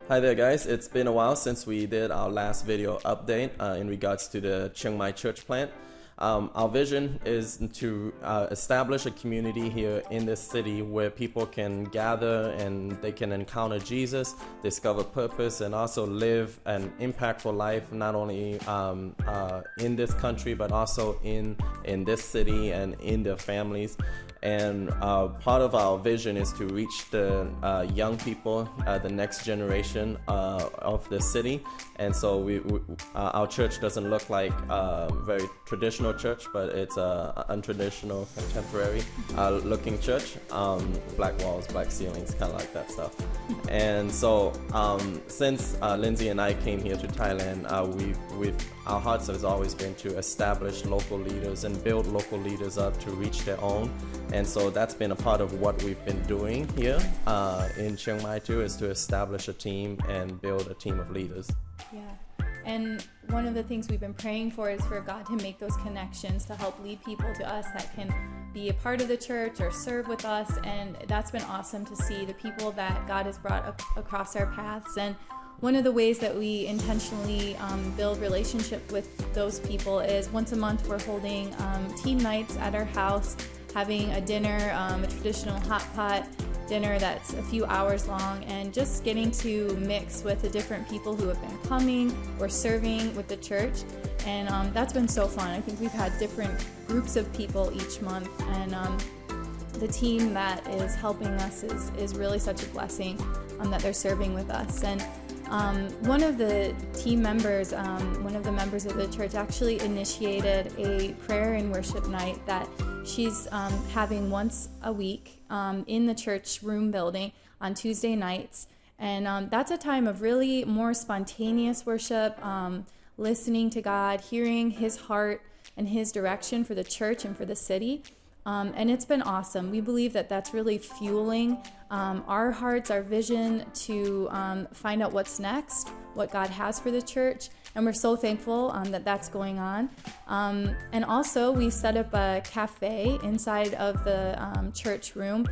Hi there, guys. It's been a while since we did our last video update in regards to the Chiang Mai church plant. Our vision is to establish a community here in this city where people can gather and they can encounter Jesus, discover purpose, and also live an impactful life, not only in this country, but also in this city and in their families. And part of our vision is to reach the young people, the next generation of the city. And so our church doesn't look like a very traditional church, but it's a untraditional, contemporary looking church. Black walls, black ceilings, kind of like that stuff. And so since Lindsay and I came here to Thailand, our hearts has always been to establish local leaders and build local leaders up to reach their own. And so that's been a part of what we've been doing here in Chiang Mai too, is to establish a team and build a team of leaders. Yeah. And one of the things we've been praying for is for God to make those connections to help lead people to us that can be a part of the church or serve with us. And that's been awesome to see the people that God has brought across our paths. And one of the ways that we intentionally build relationship with those people is once a month we're holding team nights at our house, having a dinner, a traditional hot pot dinner that's a few hours long, and just getting to mix with the different people who have been coming or serving with the church. And that's been so fun. I think we've had different groups of people each month, and the team that is helping us is really such a blessing that they're serving with us. And one of the team members, one of the members of the church actually initiated a prayer and worship night that she's having once a week in the church room building on Tuesday nights. And that's a time of really more spontaneous worship, listening to God, hearing His heart and His direction for the church and for the city. And it's been awesome. We believe that that's really fueling our hearts, our vision to find out what's next, what God has for the church. And we're so thankful that that's going on. And also, we set up a cafe inside of the church room,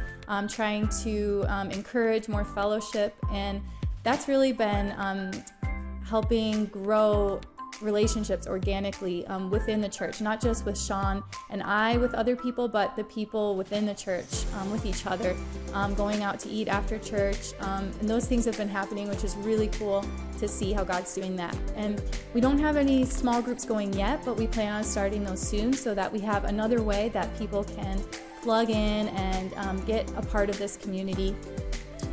trying to encourage more fellowship. And that's really been helping grow relationships organically within the church, not just with Sean and I with other people, but the people within the church with each other, going out to eat after church, and those things have been happening, which is really cool to see how God's doing that. And we don't have any small groups going yet, but we plan on starting those soon so that we have another way that people can plug in and get a part of this community,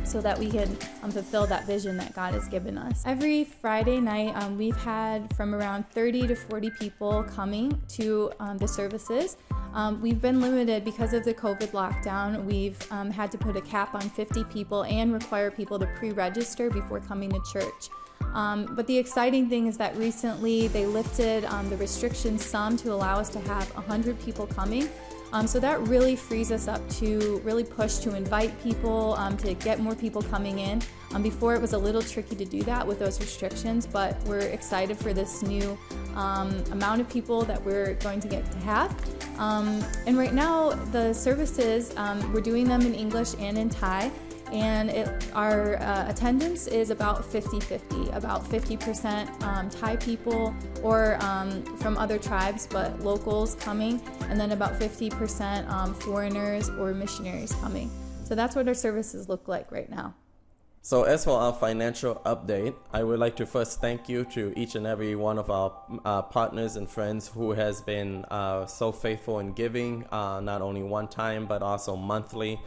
so that we can fulfill that vision that God has given us. Every Friday night, we've had from around 30 to 40 people coming to the services. We've been limited because of the COVID lockdown. We've had to put a cap on 50 people and require people to pre-register before coming to church. But the exciting thing is that recently they lifted the restrictions some to allow us to have 100 people coming. So that really frees us up to really push to invite people, to get more people coming in. Before it was a little tricky to do that with those restrictions, but we're excited for this new amount of people that we're going to get to have. And right now, the services, we're doing them in English and in Thai. And our attendance is about 50-50, about 50% Thai people or from other tribes, but locals coming, and then about 50% foreigners or missionaries coming. So that's what our services look like right now. So as for our financial update, I would like to first thank you to each and every one of our partners and friends who has been so faithful in giving, not only one time, but also monthly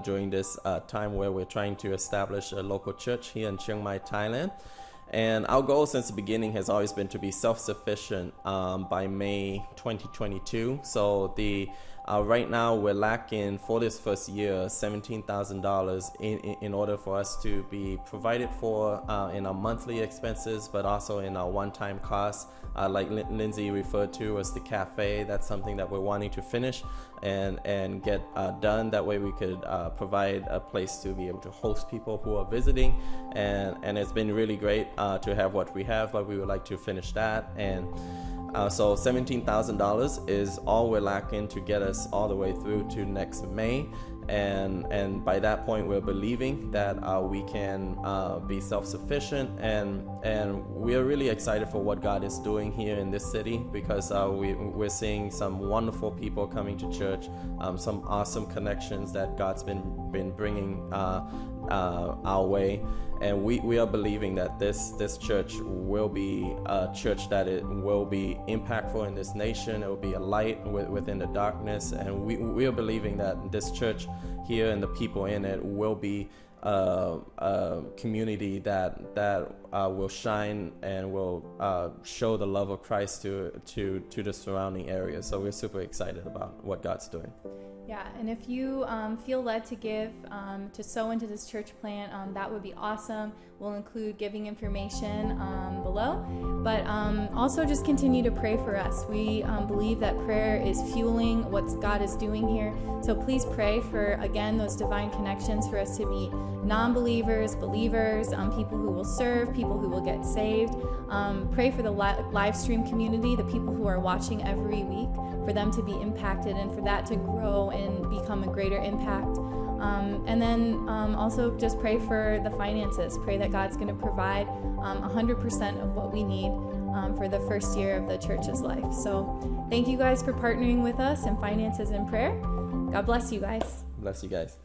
during this time where we're trying to establish a local church here in Chiang Mai, Thailand. And our goal since the beginning has always been to be self-sufficient by May 2022. So right now we're lacking for this first year $17,000 in order for us to be provided for in our monthly expenses, but also in our one-time costs. Like Lindsay referred to as the cafe, that's something that we're wanting to finish and get done. That way we could provide a place to be able to host people who are visiting, and it's been really great to have what we have, but we would like to finish that. And so $17,000 is all we're lacking to get us all the way through to next May. and by that point we're believing that we can be self-sufficient, and we're really excited for what God is doing here in this city, because we're seeing some wonderful people coming to church, some awesome connections that God's been bringing our way, and we are believing that this church will be a church that it will be impactful in this nation. It will be a light within the darkness, and we are believing that this church here and the people in it will be a community that will shine and will show the love of Christ to the surrounding areas. So we're super excited about what God's doing. Yeah, and if you feel led to give, to sow into this church plant, that would be awesome. We'll include giving information below, but also just continue to pray for us. We believe that prayer is fueling what God is doing here. So please pray for, again, those divine connections for us to be non-believers, believers, people who will serve, people who will get saved. Pray for the live stream community, the people who are watching every week, for them to be impacted and for that to grow and become a greater impact. And then also just pray for the finances. Pray that God's going to provide 100% of what we need for the first year of the church's life. So thank you guys for partnering with us in finances and prayer. God bless you guys. Bless you guys.